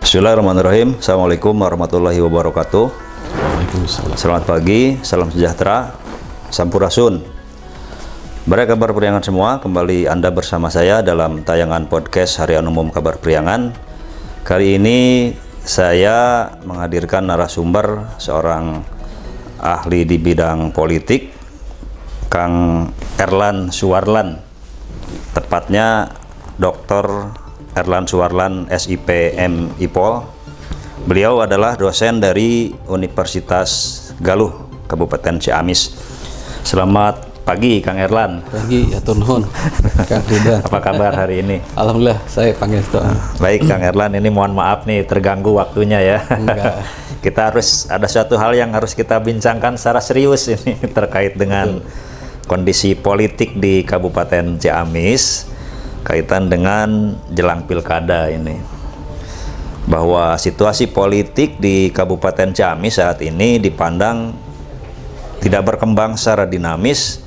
Bismillahirrahmanirrahim. Assalamualaikum warahmatullahi wabarakatuh. Waalaikumsalam. Selamat pagi, salam sejahtera, sampurasun. Baik kabar priangan semua, kembali Anda bersama saya dalam tayangan podcast Harian Umum Kabar Priangan. Kali ini saya menghadirkan narasumber seorang ahli di bidang politik, Kang Erlan Suwarlan. Tepatnya Dr. Erlan Suwarlan SIP M Ipol. Beliau adalah dosen dari Universitas Galuh, Kabupaten Ciamis. Selamat pagi Kang Erlan. Pagi, ya turun. Kang Ridwan. Apa kabar hari ini? Alhamdulillah, saya panggil itu. Baik Kang Erlan, ini mohon maaf nih terganggu waktunya ya. Enggak. Kita harus ada suatu hal yang harus kita bincangkan secara serius ini terkait dengan kondisi politik di Kabupaten Ciamis. Kaitan dengan jelang pilkada ini, bahwa situasi politik di Kabupaten Ciamis saat ini dipandang tidak berkembang secara dinamis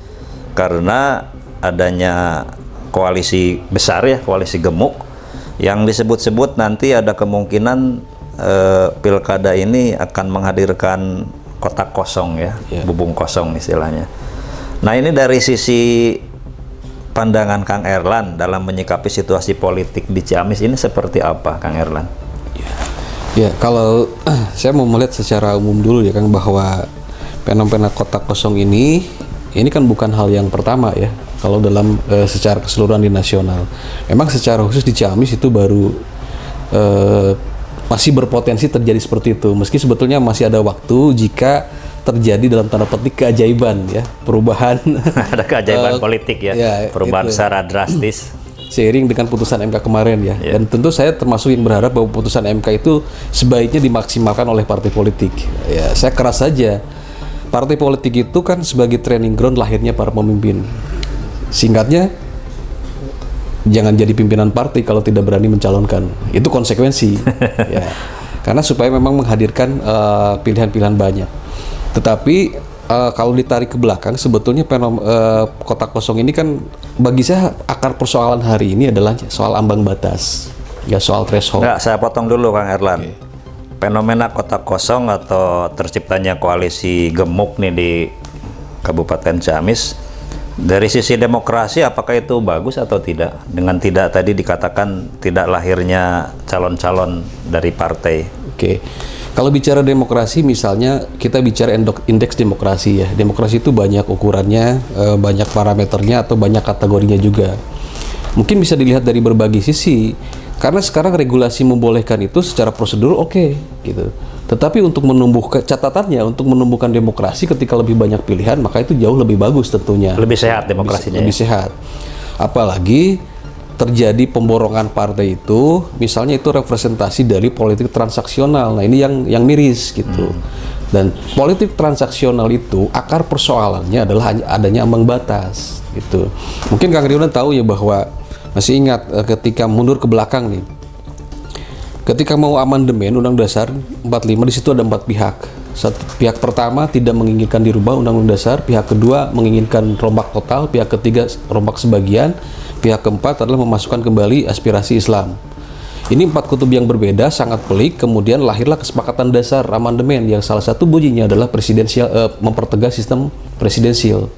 karena adanya koalisi besar ya, koalisi gemuk yang disebut-sebut nanti ada kemungkinan pilkada ini akan menghadirkan kotak kosong ya, bubung kosong istilahnya. Nah ini dari sisi pandangan Kang Erlan dalam menyikapi situasi politik di Ciamis ini seperti apa, Kang Erlan? Ya, kalau saya mau melihat secara umum dulu ya Kang, bahwa fenomena kotak kosong ini kan bukan hal yang pertama ya. Kalau dalam secara keseluruhan di nasional, memang secara khusus di Ciamis itu baru masih berpotensi terjadi seperti itu. Meski sebetulnya masih ada waktu jika terjadi dalam tanda petik keajaiban ya, perubahan ada keajaiban politik ya, perubahan itu secara drastis seiring dengan putusan MK kemarin ya. Dan tentu saya termasuk yang berharap bahwa putusan MK itu sebaiknya dimaksimalkan oleh partai politik ya. Saya keras saja, partai politik itu kan sebagai training ground lahirnya para pemimpin. Singkatnya, jangan jadi pimpinan partai kalau tidak berani mencalonkan. Itu konsekuensi ya, karena supaya memang menghadirkan pilihan-pilihan banyak. Tetapi kalau ditarik ke belakang, sebetulnya kotak kosong ini kan bagi saya akar persoalan hari ini adalah soal ambang batas, ya soal threshold. Nggak, saya potong dulu Kang Erlan. Fenomena kotak kosong atau terciptanya koalisi gemuk nih di Kabupaten Ciamis, dari sisi demokrasi apakah itu bagus atau tidak? Dengan tidak tadi dikatakan tidak lahirnya calon-calon dari partai. Oke. Kalau bicara demokrasi, misalnya kita bicara indeks demokrasi ya. Demokrasi itu banyak ukurannya, banyak parameternya atau banyak kategorinya juga. Mungkin bisa dilihat dari berbagai sisi. Karena sekarang regulasi membolehkan itu secara prosedur oke, gitu. Tetapi untuk menumbuhkan catatannya, untuk menumbuhkan demokrasi ketika lebih banyak pilihan, maka itu jauh lebih bagus tentunya. Lebih sehat demokrasinya. Lebih sehat. Apalagi terjadi pemborongan partai itu, misalnya itu representasi dari politik transaksional. Nah ini yang miris gitu. Dan politik transaksional itu akar persoalannya adalah adanya ambang batas gitu. Mungkin Kang Ridwan tahu ya, bahwa masih ingat ketika mundur ke belakang nih, ketika mau amandemen Undang-Undang Dasar 45, di situ ada 4 pihak. Pihak pertama tidak menginginkan dirubah Undang-Undang Dasar, pihak kedua menginginkan rombak total, pihak ketiga rombak sebagian, pihak keempat adalah memasukkan kembali aspirasi Islam. Ini 4 kutub yang berbeda, sangat pelik. Kemudian lahirlah kesepakatan dasar amandemen yang salah satu bunyinya adalah mempertegas sistem presidensial.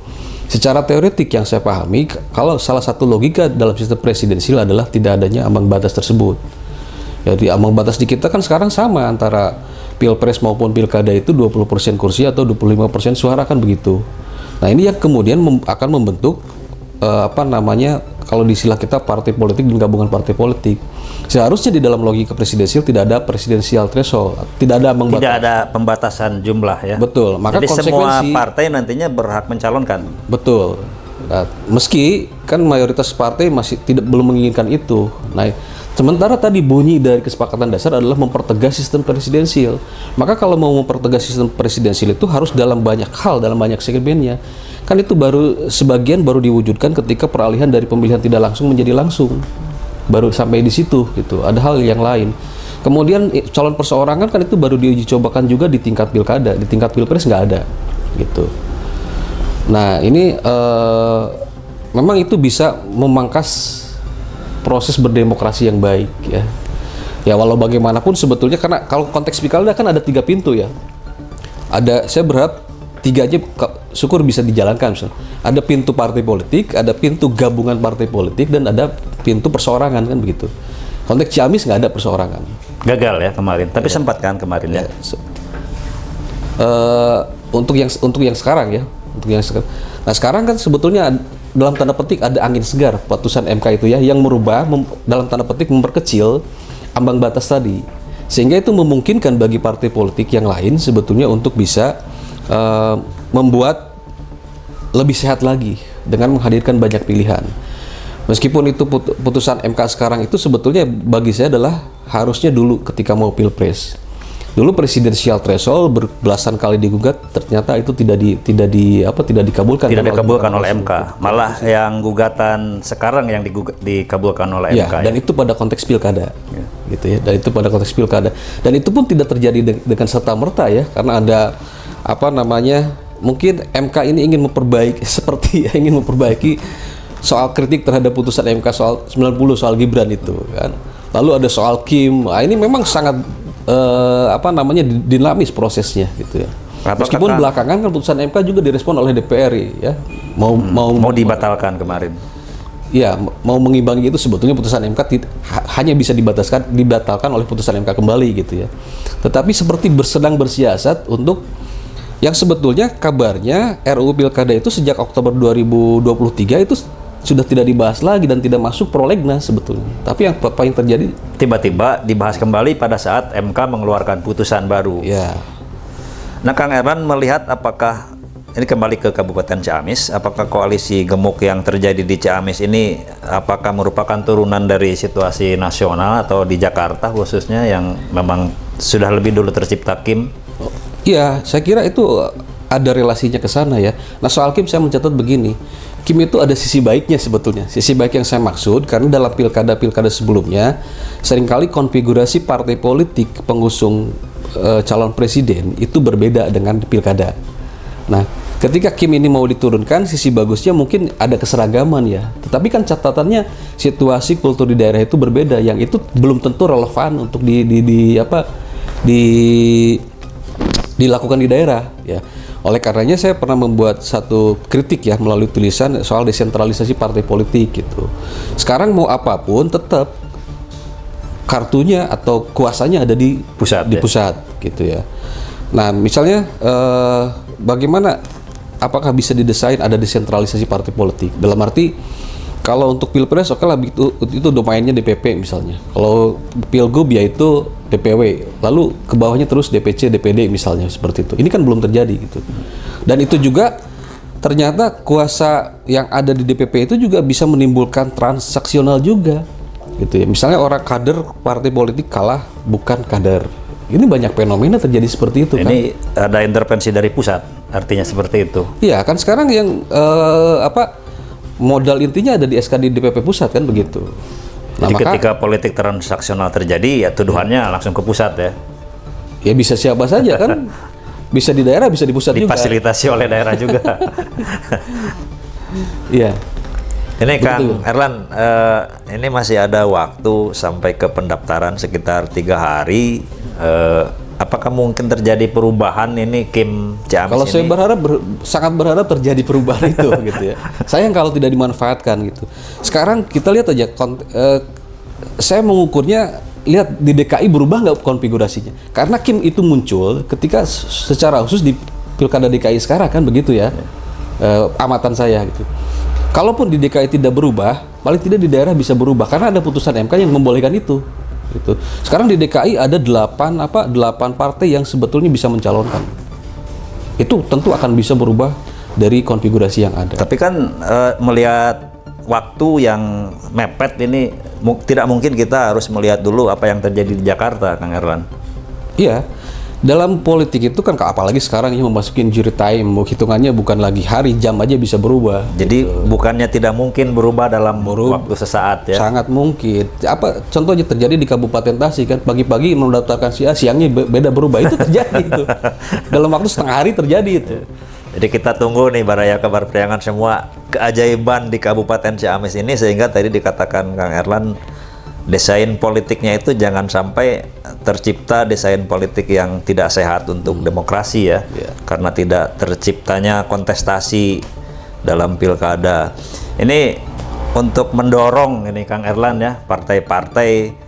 Secara teoretik yang saya pahami, kalau salah satu logika dalam sistem presidensial adalah tidak adanya ambang batas tersebut. Jadi ambang batas di kita kan sekarang sama antara pilpres maupun pilkada itu 20% kursi atau 25% suara kan begitu. Nah ini yang kemudian akan membentuk kalau di istilah kita partai politik dan gabungan partai politik. Seharusnya di dalam logika presidensial tidak ada presidensial threshold, tidak ada ambang batas. Tidak ada pembatasan jumlah ya. Betul. Maka jadi semua partai nantinya berhak mencalonkan. Betul. Nah, meski kan mayoritas partai belum menginginkan itu. Nah, sementara tadi bunyi dari kesepakatan dasar adalah mempertegas sistem presidensial. Maka kalau mau mempertegas sistem presidensial itu harus dalam banyak hal, dalam banyak segmennya. Kan itu sebagian baru diwujudkan ketika peralihan dari pemilihan tidak langsung menjadi langsung. Baru sampai di situ gitu. Ada hal yang lain. Kemudian calon perseorangan kan itu baru diuji cobakan juga di tingkat pilkada, di tingkat pilpres nggak ada gitu. Nah ini memang itu bisa memangkas proses berdemokrasi yang baik ya. Ya walau bagaimanapun sebetulnya karena kalau konteks pilkada kan ada 3 pintu ya. Saya berharap 3 aja syukur bisa dijalankan. Misalnya. Ada pintu partai politik, ada pintu gabungan partai politik, dan ada pintu perseorangan kan begitu. Konteks Ciamis nggak ada perseorangan. Gagal ya kemarin, tapi sempat kan kemarin ya. Untuk yang sekarang ya, Nah sekarang kan sebetulnya dalam tanda petik ada angin segar putusan MK itu ya, yang merubah dalam tanda petik memperkecil ambang batas tadi, sehingga itu memungkinkan bagi partai politik yang lain sebetulnya untuk bisa membuat lebih sehat lagi dengan menghadirkan banyak pilihan. Meskipun itu putusan MK sekarang itu sebetulnya bagi saya adalah harusnya dulu ketika mau pilpres. Dulu presidensial threshold berbelasan kali digugat, ternyata itu tidak dikabulkan. Tidak dikabulkan oleh MK. Malah yang gugatan sekarang yang dikabulkan oleh ya, MK. Dan itu pada konteks pilkada, gitu ya. Dan itu pada konteks pilkada. Dan itu pun tidak terjadi dengan serta merta ya, karena ada mungkin MK ini ingin memperbaiki soal kritik terhadap putusan MK soal 90 soal Gibran itu kan. Lalu ada soal Kim. Nah, ini memang sangat dinamis prosesnya gitu ya. Meskipun belakangan kan putusan MK juga direspon oleh DPR ya, mau dibatalkan kemarin. Ya, mau mengimbangi itu sebetulnya putusan MK hanya bisa dibatalkan oleh putusan MK kembali gitu ya. Tetapi seperti bersedang bersiasat untuk yang sebetulnya kabarnya RUU Pilkada itu sejak Oktober 2023 itu sudah tidak dibahas lagi dan tidak masuk prolegnas sebetulnya. Tapi apa yang terjadi? Tiba-tiba dibahas kembali pada saat MK mengeluarkan putusan baru. Ya. Nah, Kang Erlan melihat apakah ini kembali ke Kabupaten Ciamis, apakah koalisi gemuk yang terjadi di Ciamis ini apakah merupakan turunan dari situasi nasional atau di Jakarta khususnya yang memang sudah lebih dulu tercipta Kim? Iya, saya kira itu ada relasinya ke sana ya. Nah, soal Kim saya mencatat begini. Kim itu ada sisi baiknya sebetulnya. Sisi baik yang saya maksud karena dalam pilkada sebelumnya seringkali konfigurasi partai politik pengusung calon presiden itu berbeda dengan pilkada. Nah, ketika Kim ini mau diturunkan, sisi bagusnya mungkin ada keseragaman ya. Tetapi kan catatannya situasi kultur di daerah itu berbeda, yang itu belum tentu relevan untuk dilakukan di daerah ya. Oleh karenanya saya pernah membuat satu kritik ya melalui tulisan soal desentralisasi partai politik gitu. Sekarang mau apapun tetap kartunya atau kuasanya ada di pusat gitu ya. Nah, misalnya bagaimana apakah bisa didesain ada desentralisasi partai politik? Dalam arti kalau untuk pilpres oke lah itu domainnya DPP misalnya. Kalau pilgub ya itu DPW. Lalu ke bawahnya terus DPC, DPD misalnya seperti itu. Ini kan belum terjadi gitu. Dan itu juga ternyata kuasa yang ada di DPP itu juga bisa menimbulkan transaksional juga gitu ya. Misalnya orang kader partai politik kalah bukan kader. Ini banyak fenomena terjadi seperti itu. Ini kan ada intervensi dari pusat, artinya seperti itu. Iya, kan sekarang yang modal intinya ada di SKD DPP pusat kan begitu. Jadi ketika politik transaksional terjadi ya tuduhannya langsung ke pusat ya. Ya bisa siapa saja kan. Bisa di daerah, bisa di pusat juga. Difasilitasi oleh daerah juga. Iya. Ini Kang Erlan, ini masih ada waktu sampai ke pendaftaran sekitar 3 hari. Apakah mungkin terjadi perubahan ini Kim Ciamis kalau ini? Saya sangat berharap terjadi perubahan itu gitu ya. Sayang kalau tidak dimanfaatkan gitu. Sekarang kita lihat aja saya mengukurnya lihat di DKI berubah nggak konfigurasinya. Karena Kim itu muncul ketika secara khusus di Pilkada DKI sekarang kan begitu ya. Amatan saya gitu. Kalaupun di DKI tidak berubah, paling tidak di daerah bisa berubah karena ada putusan MK yang membolehkan itu. Gitu. Sekarang di DKI ada 8 partai yang sebetulnya bisa mencalonkan. Itu tentu akan bisa berubah dari konfigurasi yang ada. Tapi kan melihat waktu yang mepet ini tidak mungkin kita harus melihat dulu apa yang terjadi di Jakarta, Kang Erlan. Iya. Dalam politik itu kan apalagi sekarang ini memasukin jury time, hitungannya bukan lagi hari, jam aja bisa berubah. Jadi bukannya tidak mungkin berubah dalam waktu sesaat ya? Sangat mungkin. Contohnya terjadi di Kabupaten Tasik kan, pagi-pagi mendaftarkan si A, siangnya beda berubah, itu terjadi itu. Dalam waktu setengah hari terjadi itu. Jadi kita tunggu nih Baraya Kabar Priangan semua keajaiban di Kabupaten Ciamis ini, sehingga tadi dikatakan Kang Erlan desain politiknya itu jangan sampai tercipta desain politik yang tidak sehat untuk demokrasi ya, karena tidak terciptanya kontestasi dalam pilkada. Ini untuk mendorong ini Kang Erlan ya, partai-partai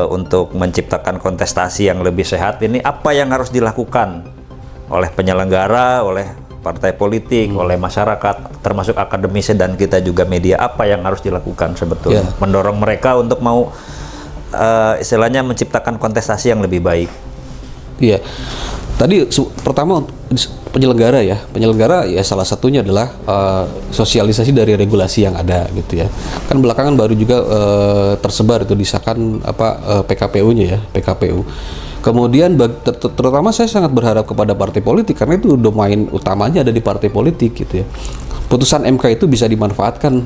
untuk menciptakan kontestasi yang lebih sehat, ini apa yang harus dilakukan oleh penyelenggara, oleh partai politik, oleh masyarakat, termasuk akademisi dan kita juga media, apa yang harus dilakukan sebetulnya mendorong mereka untuk mau istilahnya menciptakan kontestasi yang lebih baik? Iya, tadi pertama penyelenggara ya salah satunya adalah sosialisasi dari regulasi yang ada gitu ya. Kan belakangan baru juga tersebar itu disahkan PKPU-nya ya, PKPU. Kemudian terutama saya sangat berharap kepada partai politik karena itu domain utamanya ada di partai politik gitu ya. Putusan MK itu bisa dimanfaatkan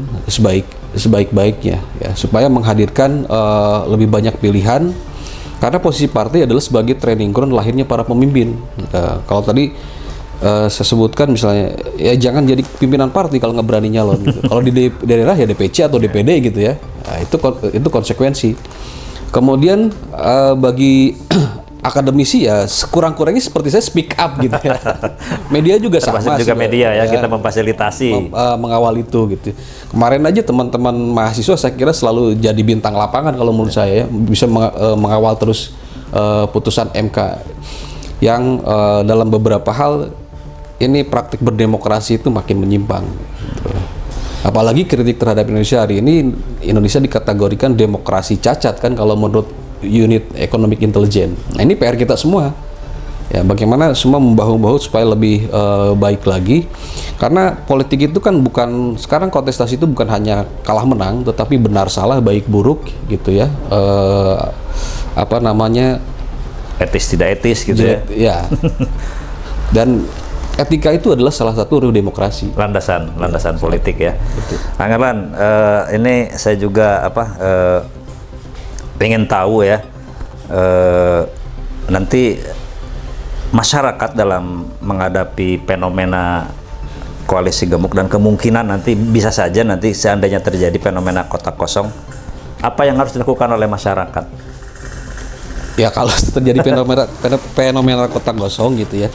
sebaik-baiknya ya, supaya menghadirkan lebih banyak pilihan, karena posisi partai adalah sebagai training ground lahirnya para pemimpin. Kalau tadi saya sebutkan misalnya ya jangan jadi pimpinan partai kalau nggak berani nyalon gitu. Kalau di daerah ya DPC atau DPD gitu ya. Nah, itu konsekuensi. Kemudian bagi akademisi ya sekurang-kurangnya seperti saya speak up gitu ya. Media juga termasuk sama juga media ya, kita memfasilitasi mengawal itu gitu. Kemarin aja teman-teman mahasiswa saya kira selalu jadi bintang lapangan kalau menurut saya ya, bisa mengawal terus putusan MK yang dalam beberapa hal ini praktik berdemokrasi itu makin menyimpang gitu. Apalagi kritik terhadap Indonesia hari ini, Indonesia dikategorikan demokrasi cacat kan kalau menurut Unit Economic Intelligence. Nah ini PR kita semua ya, bagaimana semua membahu-bahu supaya lebih baik lagi, karena politik itu kan bukan, sekarang kontestasi itu bukan hanya kalah menang tetapi benar salah, baik buruk gitu ya, etis tidak etis gitu ya. Dan etika itu adalah salah satu rule demokrasi, landasan politik ya. Kang Erlan, ini saya juga pengen tahu ya, nanti masyarakat dalam menghadapi fenomena koalisi gemuk dan kemungkinan nanti bisa saja nanti seandainya terjadi fenomena kotak kosong, apa yang harus dilakukan oleh masyarakat? Ya kalau terjadi fenomena kotak kosong gitu ya,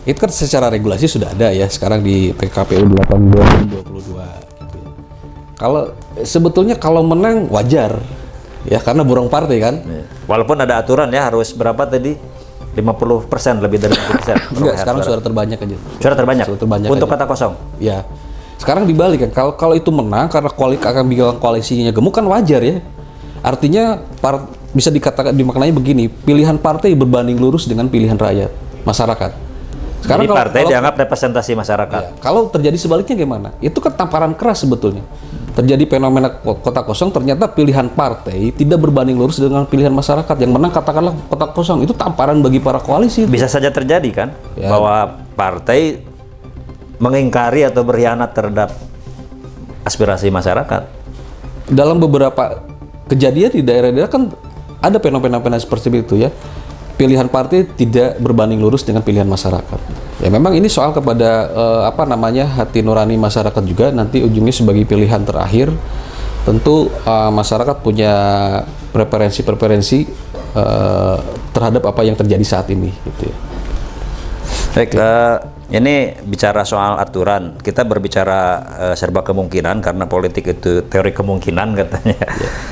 itu kan secara regulasi sudah ada ya sekarang di PKPU 8 2022 gitu ya. Kalau sebetulnya kalau menang wajar ya, karena borong partai kan. Walaupun ada aturan ya, harus berapa tadi? 50%, lebih dari 50%. Enggak, sekarang suara terbanyak aja. Suara terbanyak untuk kata kosong? Ya. Sekarang dibalik kan, kalau itu menang karena akan bilang koalisinya gemuk kan wajar ya. Artinya bisa dimaknai begini, pilihan partai berbanding lurus dengan pilihan rakyat, masyarakat. Sekarang jadi partai dianggap representasi masyarakat. Ya, kalau terjadi sebaliknya gimana? Itu kan tamparan keras sebetulnya. Terjadi fenomena kotak kosong, ternyata pilihan partai tidak berbanding lurus dengan pilihan masyarakat. Yang menang katakanlah kotak kosong, itu tamparan bagi para koalisi. Bisa saja terjadi kan, bahwa partai mengingkari atau berkhianat terhadap aspirasi masyarakat. Dalam beberapa kejadian di daerah-daerah kan ada fenomena-fenomena seperti itu ya. Pilihan partai tidak berbanding lurus dengan pilihan masyarakat. Ya memang ini soal kepada hati nurani masyarakat juga, nanti ujungnya sebagai pilihan terakhir. Tentu masyarakat punya preferensi terhadap apa yang terjadi saat ini gitu ya. Baik, ini bicara soal aturan, kita berbicara serba kemungkinan karena politik itu teori kemungkinan katanya.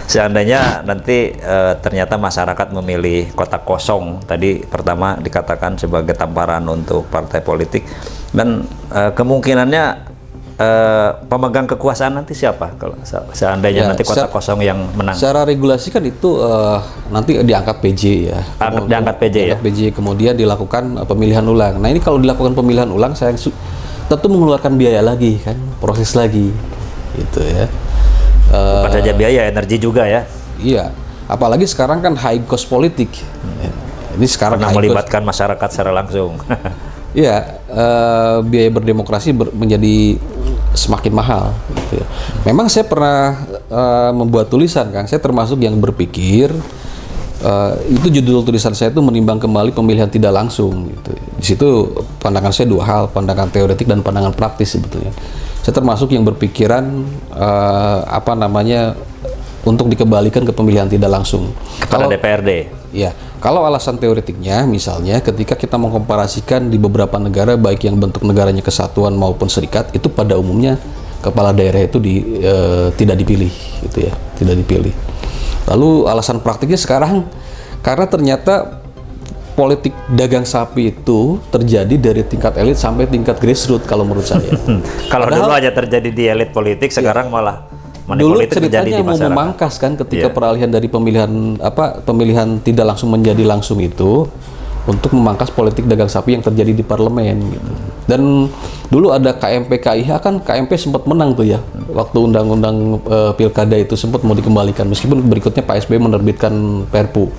Seandainya nanti ternyata masyarakat memilih kotak kosong, tadi pertama dikatakan sebagai tamparan untuk partai politik, dan kemungkinannya pemegang kekuasaan nanti siapa kalau seandainya nanti kotak kosong yang menang? Secara regulasi kan itu nanti diangkat PJ ya. Diangkat PJ, kemudian dilakukan pemilihan ulang. Nah ini kalau dilakukan pemilihan ulang, saya tentu mengeluarkan biaya lagi kan, proses lagi, gitu ya. Bukan saja biaya, energi juga ya. Iya, apalagi sekarang kan high cost politik. Ini sekarang melibatkan masyarakat secara langsung. Iya, biaya berdemokrasi menjadi semakin mahal gitu ya. Memang saya pernah membuat tulisan, Kang. Saya termasuk yang berpikir itu judul tulisan saya itu menimbang kembali pemilihan tidak langsung gitu. Di situ pandangan saya dua hal, pandangan teoretik dan pandangan praktis sebetulnya. Saya termasuk yang berpikiran untuk dikembalikan ke pemilihan tidak langsung. Kepala DPRD. Ya, kalau alasan teoretiknya, misalnya ketika kita mengkomparasikan di beberapa negara, baik yang bentuk negaranya kesatuan maupun serikat, itu pada umumnya kepala daerah itu tidak dipilih, gitu ya, tidak dipilih. Lalu alasan praktiknya sekarang, karena ternyata politik dagang sapi itu terjadi dari tingkat elit sampai tingkat grassroots kalau menurut saya. Kalau dulu aja terjadi di elit politik, sekarang malah money Dulu politik terjadi ceritanya di mau masyarakat. memangkas kan ketika peralihan dari pemilihan tidak langsung menjadi langsung itu untuk memangkas politik dagang sapi yang terjadi di parlemen gitu. Dan dulu ada KMP KIH, kan KMP sempat menang tuh ya waktu undang-undang pilkada itu sempat mau dikembalikan, meskipun berikutnya Pak SBY menerbitkan Perpu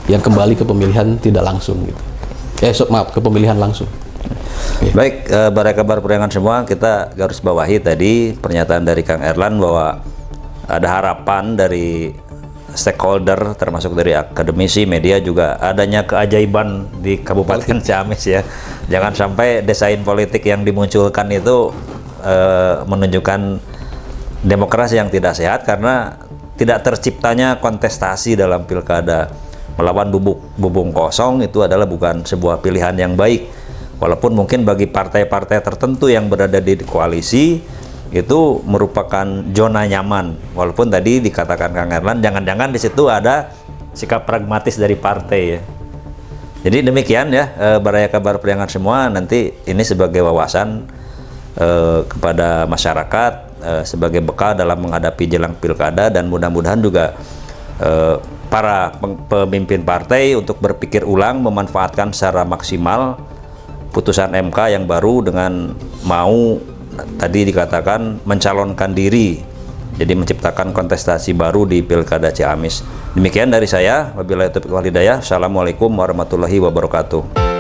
yang kembali ke pemilihan tidak langsung gitu. Maaf, ke pemilihan langsung. Baik, para kabar periangan semua, kita garis bawahi tadi pernyataan dari Kang Erlan bahwa ada harapan dari stakeholder termasuk dari akademisi, media juga adanya keajaiban di Kabupaten Ciamis ya. Jangan sampai desain politik yang dimunculkan itu menunjukkan demokrasi yang tidak sehat karena tidak terciptanya kontestasi dalam pilkada. Melawan bubung kosong itu adalah bukan sebuah pilihan yang baik. Walaupun mungkin bagi partai-partai tertentu yang berada di koalisi itu merupakan zona nyaman. Walaupun tadi dikatakan Kang Erlan, jangan-jangan di situ ada sikap pragmatis dari partai ya. Jadi demikian ya, Baraya Kabar Priangan semua, nanti ini sebagai wawasan kepada masyarakat, sebagai bekal dalam menghadapi jelang pilkada, dan mudah-mudahan juga para pemimpin partai untuk berpikir ulang, memanfaatkan secara maksimal putusan MK yang baru dengan mau tadi dikatakan mencalonkan diri, jadi menciptakan kontestasi baru di Pilkada Ciamis. Demikian dari saya, wabillahi taufiq wal hidayah. Assalamualaikum warahmatullahi wabarakatuh.